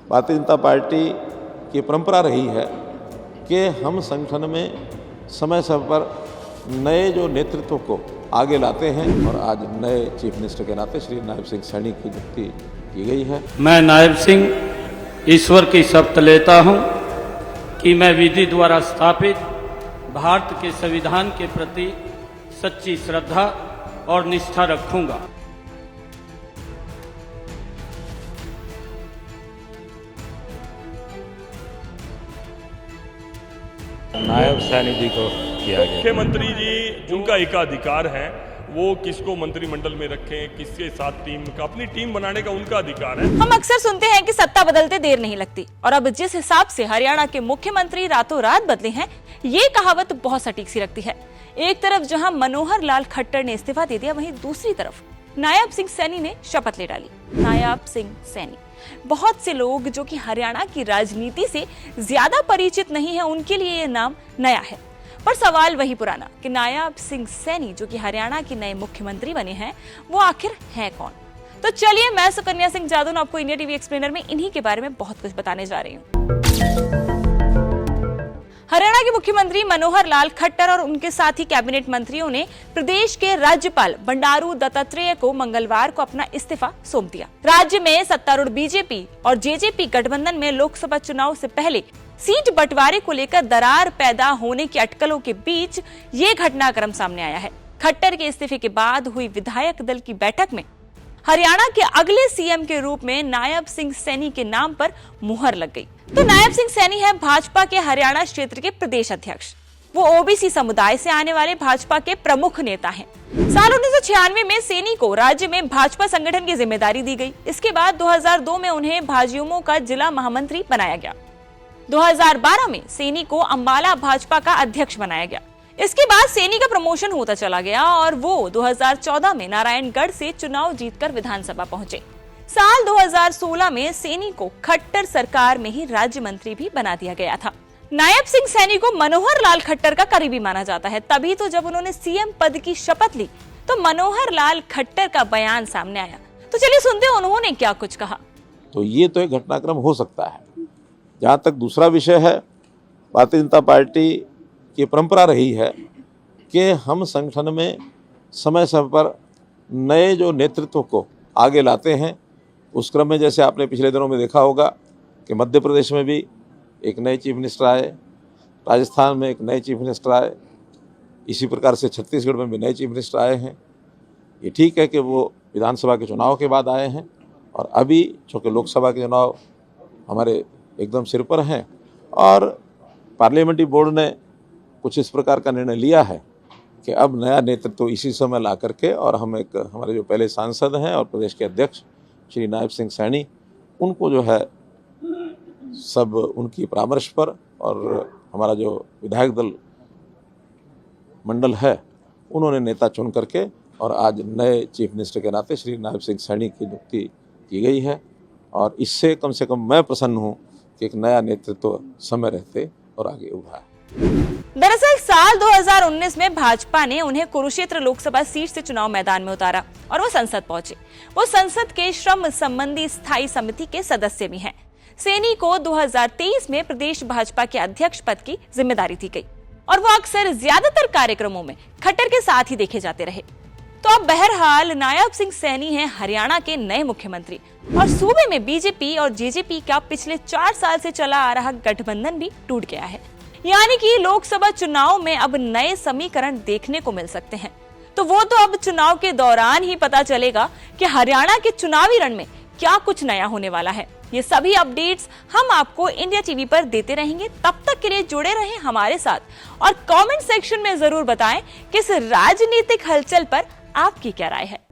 Bharatiya Janata party की परंपरा रही है कि हम संगठन में समय समय पर नए जो नेतृत्व को आगे लाते हैं और आज नए चीफ मिनिस्टर के नाते श्री नायब सिंह सैनी की नियुक्ति की गई है। मैं नायब सिंह ईश्वर की शपथ लेता हूं कि मैं विधि द्वारा स्थापित भारत के संविधान के प्रति सच्ची श्रद्धा और निष्ठा रखूंगा। नायब सैनी जी को किया गया। मुख्यमंत्री जी उनका एकाधिकार है, वो किसको मंत्रिमंडल में रखें, किसके साथ टीम का, अपनी टीम बनाने का उनका अधिकार है। हम अक्सर सुनते हैं कि सत्ता बदलते देर नहीं लगती, और अब जिस हिसाब से हरियाणा के मुख्यमंत्री रातों रात बदले हैं, ये कहावत बहुत सटीक सी लगती है। एक तरफ जहां मनोहर लाल खट्टर ने इस्तीफा दे दिया, वहीं दूसरी तरफ नायब सिंह सैनी ने शपथ ले डाली। नायब सिंह सैनी, बहुत से लोग जो कि हरियाणा की राजनीति से ज्यादा परिचित नहीं है, उनके लिए ये नाम नया है। पर सवाल वही पुराना कि नायब सिंह सैनी जो कि हरियाणा के नए मुख्यमंत्री बने हैं, वो आखिर है कौन? तो चलिए, मैं सुकन्या सिंह जादू आपको इंडिया टीवी एक्सप्लेनर में इन्हीं के बारे में बहुत कुछ बताने जा रही हूँ। हरियाणा के मुख्यमंत्री मनोहर लाल खट्टर और उनके साथी कैबिनेट मंत्रियों ने प्रदेश के राज्यपाल बंडारू दत्तात्रेय को मंगलवार को अपना इस्तीफा सौंप दिया। राज्य में सत्तारूढ़ बीजेपी और जेजेपी गठबंधन में लोकसभा चुनाव से पहले सीट बंटवारे को लेकर दरार पैदा होने की अटकलों के बीच ये घटनाक्रम सामने आया है। खट्टर के इस्तीफे के बाद हुई विधायक दल की बैठक में हरियाणा के अगले सीएम के रूप में नायब सिंह सैनी के नाम पर मुहर लग गई। तो नायब सिंह सैनी है भाजपा के हरियाणा क्षेत्र के प्रदेश अध्यक्ष। वो ओबीसी समुदाय से आने वाले भाजपा के प्रमुख नेता हैं। साल 1996 में सैनी को राज्य में भाजपा संगठन की जिम्मेदारी दी गई। इसके बाद 2002 में उन्हें भाजयुमो का जिला महामंत्री बनाया गया। 2012 में सैनी को अंबाला भाजपा का अध्यक्ष बनाया गया। इसके बाद सैनी का प्रमोशन होता चला गया और वो 2014 में नारायणगढ़ से चुनाव जीतकर विधानसभा पहुंचे। साल 2016 में सैनी को खट्टर सरकार में ही राज्य मंत्री भी बना दिया गया था। नायब सिंह सैनी को मनोहर लाल खट्टर का करीबी माना जाता है। तभी तो जब उन्होंने सीएम पद की शपथ ली तो मनोहर लाल खट्टर का बयान सामने आया। तो चलिए सुनते हैं उन्होंने क्या कुछ कहा। तो ये तो एक घटनाक्रम हो सकता है। जहाँ तक दूसरा विषय है, भारतीय जनता पार्टी की परंपरा रही है कि हम संगठन में समय समय पर नए जो नेतृत्व को आगे लाते हैं। उस क्रम में जैसे आपने पिछले दिनों में देखा होगा कि मध्य प्रदेश में भी एक नए चीफ मिनिस्टर आए, राजस्थान में एक नए चीफ मिनिस्टर आए, इसी प्रकार से छत्तीसगढ़ में भी नए चीफ मिनिस्टर आए हैं। ये ठीक है कि वो विधानसभा के चुनाव के बाद आए हैं, और अभी चूँकि लोकसभा के चुनाव हमारे एकदम सिर पर हैं और पार्लियामेंट्री बोर्ड ने कुछ इस प्रकार का निर्णय लिया है कि अब नया नेतृत्व इसी समय ला करके, और हम एक हमारे जो पहले सांसद हैं और प्रदेश के अध्यक्ष श्री नायब सिंह सैनी, उनको जो है सब उनकी परामर्श पर, और हमारा जो विधायक दल मंडल है उन्होंने नेता चुन करके, और आज नए चीफ मिनिस्टर के नाते श्री नायब सिंह सैनी की नियुक्ति की गई है। और इससे कम से कम मैं प्रसन्न हूँ कि एक नया नेतृत्व समय रहते और आगे उभरा है। दरअसल साल 2019 में भाजपा ने उन्हें कुरुक्षेत्र लोकसभा सीट से चुनाव मैदान में उतारा और वो संसद पहुंचे। वो संसद के श्रम संबंधी स्थायी समिति के सदस्य भी हैं। सैनी को 2023 में प्रदेश भाजपा के अध्यक्ष पद की जिम्मेदारी दी गई और वो अक्सर ज्यादातर कार्यक्रमों में खट्टर के साथ ही देखे जाते रहे। तो अब बहरहाल नायब सिंह सैनी हैं हरियाणा के नए मुख्यमंत्री, और सूबे में बीजेपी और जेजेपी का पिछले 4 साल से चला आ रहा गठबंधन भी टूट गया है। यानी कि लोकसभा चुनाव में अब नए समीकरण देखने को मिल सकते हैं। तो वो तो अब चुनाव के दौरान ही पता चलेगा कि हरियाणा के चुनावी रण में क्या कुछ नया होने वाला है। ये सभी अपडेट्स हम आपको इंडिया टीवी पर देते रहेंगे। तब तक के लिए जुड़े रहें हमारे साथ और कमेंट सेक्शन में जरूर बताएं कि इस राजनीतिक हलचल पर आपकी क्या राय है।